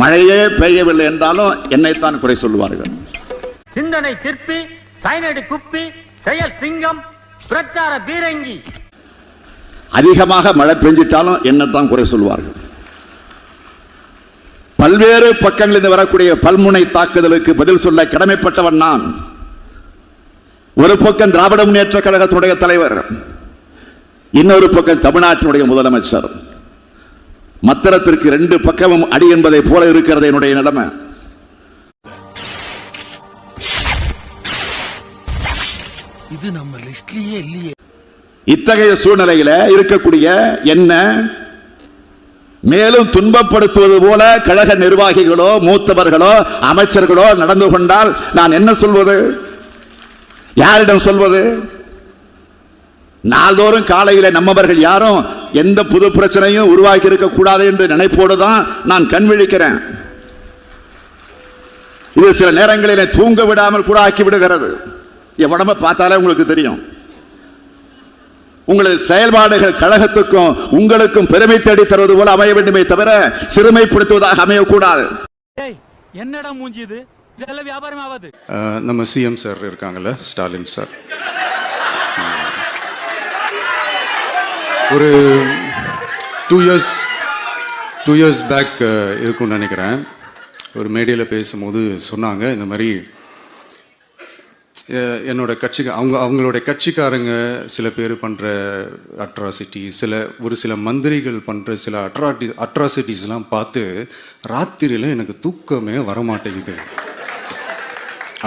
மழையே பெய்யவில்லை என்றாலும் என்னைத்தான் குறை சொல்லுவார்கள். சிந்தனை திருப்பி, சைனடு குப்பி, செயல் சிங்கம், பிரச்சார பீரங்கி. அதிகமாக மழை பெஞ்சிட்டாலும் என்னத்தான் குறை சொல்லுவார்கள். பல்வேறு பக்கங்களில் வரக்கூடிய பல்முனை தாக்குதலுக்கு பதில் சொல்ல கடமைப்பட்டவன் நான். ஒரு பக்கம் திராவிட முன்னேற்ற கழகத்தினுடைய தலைவர், இன்னொரு பக்கம் தமிழ்நாட்டினுடைய முதலமைச்சர். மத்திரத்திற்கு 2 பக்கமும் அடி என்பதை போல இருக்கிறது என்னுடைய நிலைமை. இது நம்ம லிஸ்ட்லயே இல்லையே. இத்தகைய சூழ்நிலையில இருக்கக்கூடிய என்ன மேலும் துன்பப்படுத்துவது போல கழக நிர்வாகிகளோ மூத்தவர்களோ அமைச்சர்களோ நடந்து கொண்டால் நான் என்ன சொல்வது? யாரிடம் சொல்வது? நாள்தோறும் காலையில நம்மவர்கள் யாரும் எந்த புது பிரச்சனையும் உருவாக்கி இருக்க கூடாது என்று நினைப்போடுதான் நான் கண் விழிக்கிறேன். இது சில நேரங்களில் தூங்க விடாமல் கூட ஆக்கி விடுகிறது. என் உடம்ப பார்த்தாலே உங்களுக்கு தெரியும். உங்களது செயல்பாடுகள் கழகத்துக்கும் உங்களுக்கும் பெருமை தேடி தருவது போல அமைய வேண்டுமே தவிர சிறுமைப்படுத்துவதாக அமையக்கூடாது. என்னடா மூஞ்சி இது? இதெல்லாம் வியாபாரம் ஆகாது. நம்ம சிஎம் சார் இருக்காங்கல்ல, ஸ்டாலின் சார், ஒரு 2 இயர்ஸ் பேக் இருக்கும்னு நினைக்கிறேன். ஒரு மேடையில் பேசும்போது சொன்னாங்க, இந்த மாதிரி என்னோட கட்சிக்கு அவங்களோட கட்சிக்காரங்க சில பேர் பண்ணுற அட்ராசிட்டி, ஒரு சில மந்திரிகள் பண்ணுற சில அட்ராசிட்டிஸ்லாம் பார்த்து ராத்திரியில் எனக்கு தூக்கமே வரமாட்டேங்குது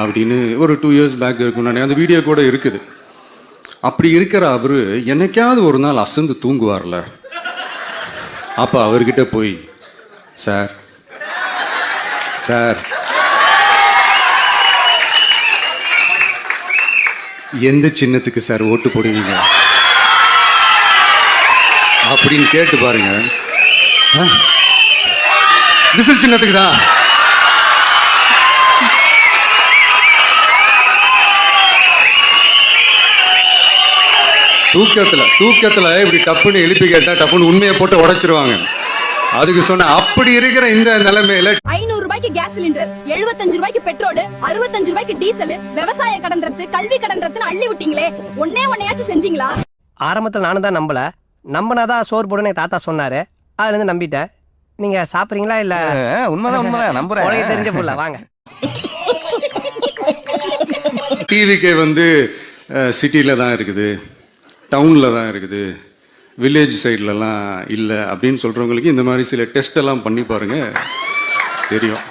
அப்படின்னு ஒரு 2 இயர்ஸ் பேக் இருக்கும்னு நினைக்கிறேன். அந்த வீடியோ கூட இருக்குது. அப்படி இருக்கிற அவரு என்னைக்காவது ஒரு நாள் அசந்து தூங்குவார்ல, அப்ப அவர்கிட்ட போய், சார் சார் எந்த சின்னத்துக்கு சார் ஓட்டு போடுவீங்க அப்படின்னு கேட்டு பாருங்க. விசில் சின்னத்துக்கு தான். தூக்கத்துல இப்படி டப்புன்னு எழுப்பி கேட்டா டப்புன்னு உண்மையை போட்டு உடைச்சிருவாங்க. அதுக்கு சொன்ன அப்படி இருக்கிற இந்த நிலைமையில 500 ரூபாய்க்கு கேஸ் சிலிண்டர், 75 ரூபாய்க்கு பெட்ரோல், 65 ரூபாய்க்கு டீசல், விவசாய கடன் ரத்து, கல்வி கடன் ரத்துன்னு அள்ளி விட்டீங்களே. ஒன்னையாச்சும் செஞ்சீங்களா? ஆரம்பத்தில் நானும் தான் நம்பினாதான் சோறு போடுன்னு தாத்தா சொன்னாரு. அதுல இருந்து நம்பிட்டேன். நீங்க சாப்பிடுறீங்களா? இல்ல உண்மைதான் நம்புறேன். தெரிஞ்ச புள்ள வாங்க. டிவிக்கே சிட்டியில தான் இருக்குது, டவுனில் தான் இருக்குது, வில்லேஜ் சைட்லலாம் இல்லை அப்படின்னு சொல்கிறவங்களுக்கு இந்த மாதிரி சில டெஸ்ட் எல்லாம் பண்ணி பாருங்கள், தெரியும்.